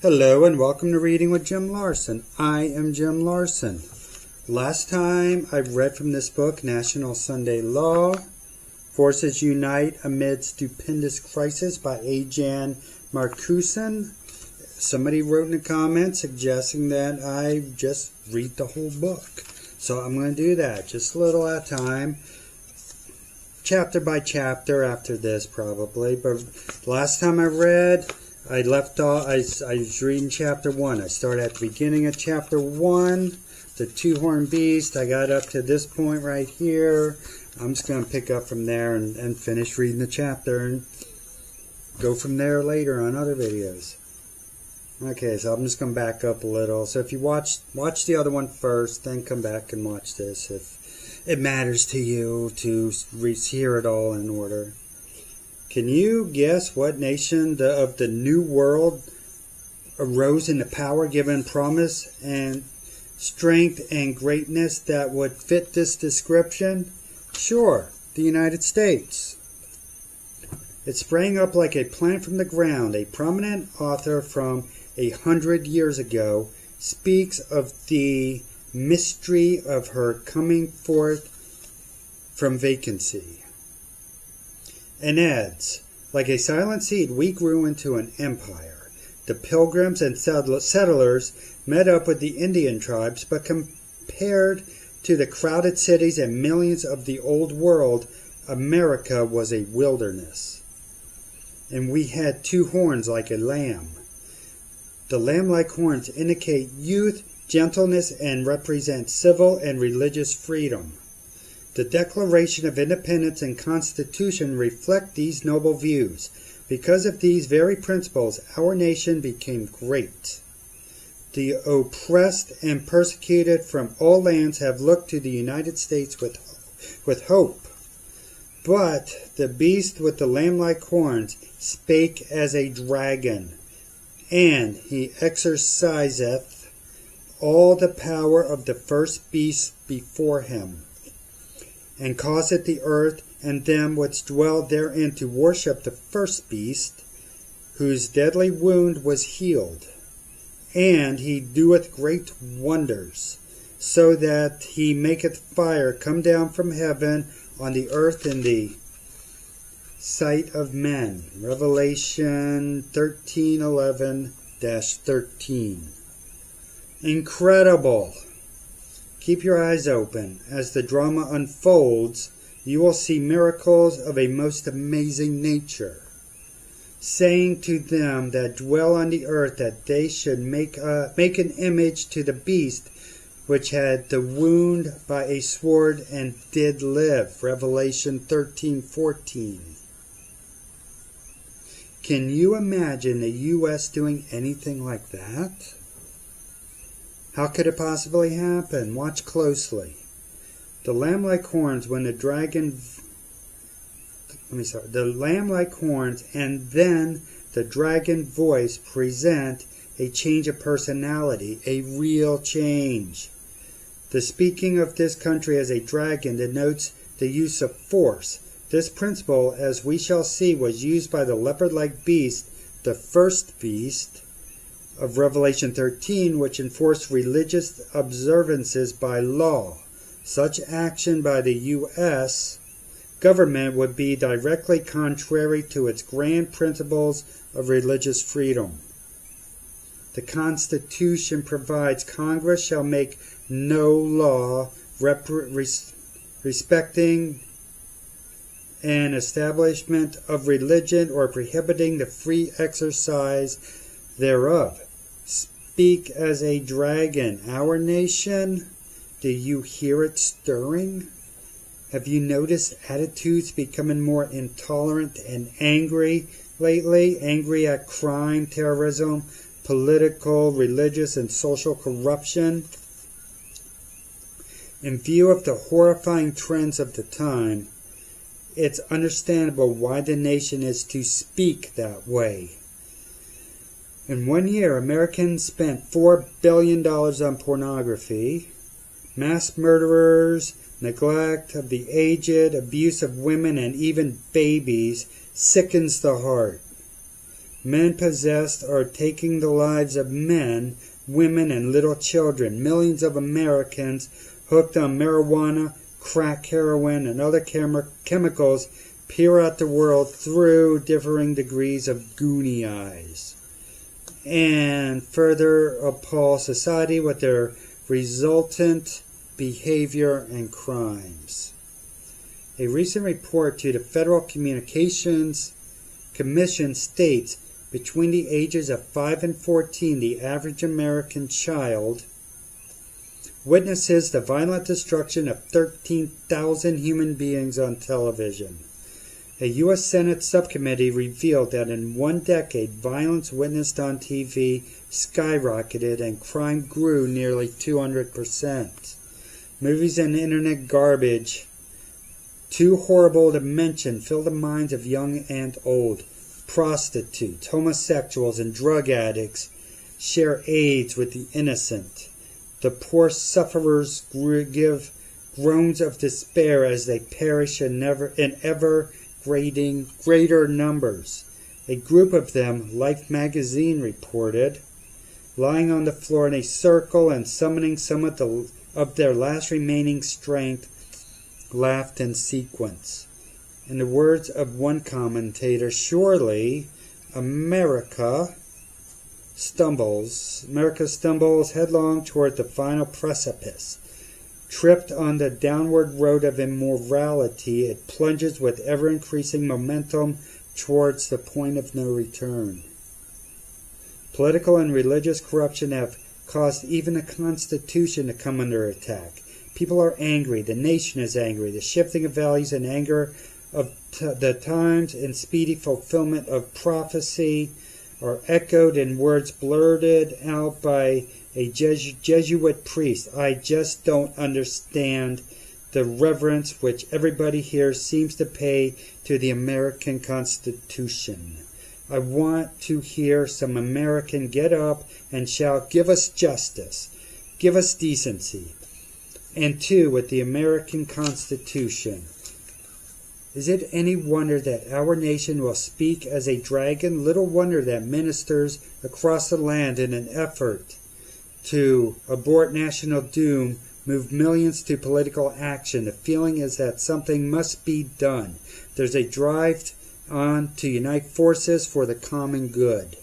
Hello and welcome to Reading with Jim Larsen. I am Jim Larsen. Last time I read from this book, National Sunday Law, Forces Unite Amid Stupendous Crisis by A. Marcussen. Somebody wrote in the comments suggesting that I just read the whole book. So I'm going to do that, just a little at a time. Chapter by chapter after this probably. But last time I read, I left off, I was reading chapter 1. I started at the beginning of chapter 1, the two-horned beast. I got up to this point right here. I'm just going to pick up from there and finish reading the chapter and go from there later on other videos. Okay, so I'm just going to back up a little. So if you watch the other one first, then come back and watch this if it matters to you to hear it all in order. Can you guess what nation of the New World arose in the power, given promise, and strength and greatness that would fit this description? Sure, the United States. It sprang up like a plant from the ground. A prominent author from 100 years ago speaks of the mystery of her coming forth from vacancy, and adds, like a silent seed, we grew into an empire. The pilgrims and settlers met up with the Indian tribes, but compared to the crowded cities and millions of the old world, America was a wilderness. And we had two horns like a lamb. The lamb-like horns indicate youth, gentleness, and represent civil and religious freedom. The Declaration of Independence and Constitution reflect these noble views. Because of these very principles, our nation became great. The oppressed and persecuted from all lands have looked to the United States with hope. But the beast with the lamb-like horns spake as a dragon, and he exerciseth all the power of the first beast before him, and causeth the earth and them which dwell therein to worship the first beast, whose deadly wound was healed. And he doeth great wonders, so that he maketh fire come down from heaven on the earth in the sight of men. Revelation 13:11-13. Incredible! Keep your eyes open. As the drama unfolds, you will see miracles of a most amazing nature, saying to them that dwell on the earth that they should make an image to the beast which had the wound by a sword and did live. Revelation 13:14. Can you imagine the U.S. doing anything like that? How could it possibly happen? Watch closely. The lamb-like horns, when the lamb-like horns and then the dragon voice present a change of personality, a real change. The speaking of this country as a dragon denotes the use of force. This principle, as we shall see, was used by the leopard-like beast, the first beast, of Revelation 13, which enforced religious observances by law. Such action by the U.S. government would be directly contrary to its grand principles of religious freedom. The Constitution provides Congress shall make no law respecting an establishment of religion or prohibiting the free exercise thereof. Speak as a dragon. Our nation, do you hear it stirring? Have you noticed attitudes becoming more intolerant and angry lately? Angry at crime, terrorism, political, religious, and social corruption? In view of the horrifying trends of the time, it's understandable why the nation is to speak that way. In 1 year, Americans spent $4 billion on pornography, mass murderers, neglect of the aged, abuse of women and even babies sickens the heart. Men possessed are taking the lives of men, women, and little children. Millions of Americans hooked on marijuana, crack, heroin, and other chemicals peer at the world through differing degrees of goonie eyes, and further appall society with their resultant behavior and crimes. A recent report to the Federal Communications Commission states between the ages of 5 and 14, the average American child witnesses the violent destruction of 13,000 human beings on television. A U.S. Senate subcommittee revealed that in one decade, violence witnessed on TV skyrocketed and crime grew nearly 200%. Movies and internet garbage, too horrible to mention, fill the minds of young and old. Prostitutes, homosexuals, and drug addicts share AIDS with the innocent. The poor sufferers give groans of despair as they perish in ever greater numbers. A group of them, Life magazine reported, lying on the floor in a circle and summoning some of their last remaining strength, laughed in sequence. In the words of one commentator, surely America stumbles headlong toward the final precipice. Tripped on the downward road of immorality, it plunges with ever-increasing momentum towards the point of no return. Political and religious corruption have caused even the Constitution to come under attack. People are angry. The nation is angry. The shifting of values and anger of the times and speedy fulfillment of prophecy are echoed in words blurted out by a Jesuit priest. I just don't understand the reverence which everybody here seems to pay to the American Constitution. I want to hear some American get up and shout, "Give us justice, give us decency." And two, with the American Constitution. Is it any wonder that our nation will speak as a dragon? Little wonder that ministers across the land, in an effort to abort national doom, move millions to political action. The feeling is that something must be done. There's a drive on to unite forces for the common good.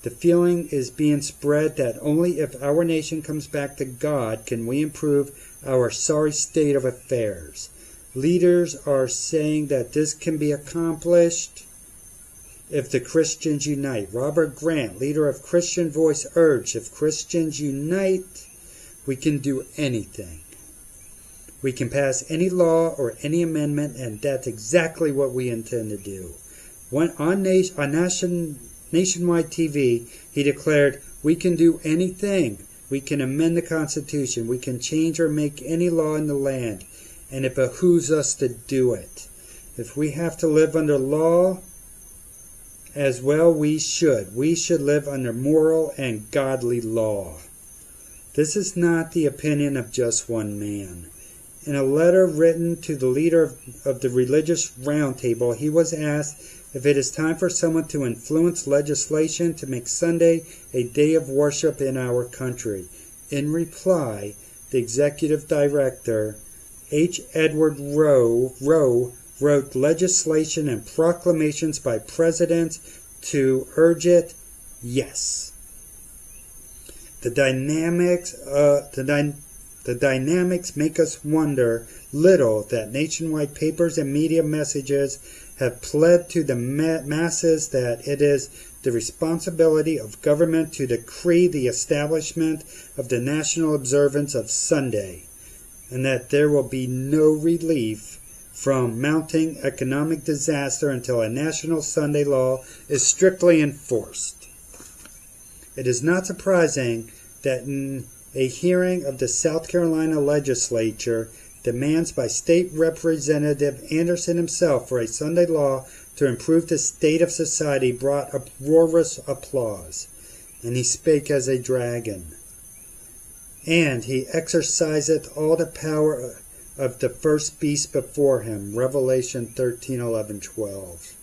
The feeling is being spread that only if our nation comes back to God can we improve our sorry state of affairs. Leaders are saying that this can be accomplished if the Christians unite. Robert Grant, leader of Christian Voice, urged, if Christians unite, we can do anything. We can pass any law or any amendment, and that's exactly what we intend to do. On nationwide TV, he declared, we can do anything. We can amend the Constitution. We can change or make any law in the land, and it behooves us to do it. If we have to live under law, as well we should. We should live under moral and godly law. This is not the opinion of just one man. In a letter written to the leader of the Religious Roundtable, he was asked if it is time for someone to influence legislation to make Sunday a day of worship in our country. In reply, the executive director, H. Edward Rowe, wrote legislation and proclamations by presidents to urge it, yes. The dynamics make us wonder little that nationwide papers and media messages have pled to the masses that it is the responsibility of government to decree the establishment of the national observance of Sunday, and that there will be no relief from mounting economic disaster until a national Sunday law is strictly enforced. It is not surprising that in a hearing of the South Carolina legislature, demands by State Representative Anderson himself for a Sunday law to improve the state of society brought uproarious applause. And he spake as a dragon. And he exerciseth all the power of the first beast before him. Revelation 13:11-12.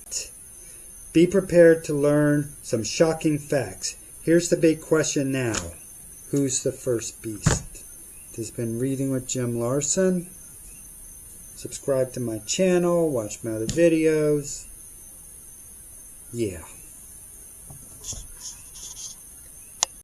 Be prepared to learn some shocking facts. Here's the big question now. Who's the first beast? This has been Reading with Jim Larsen. Subscribe to my channel. Watch my other videos. Yeah.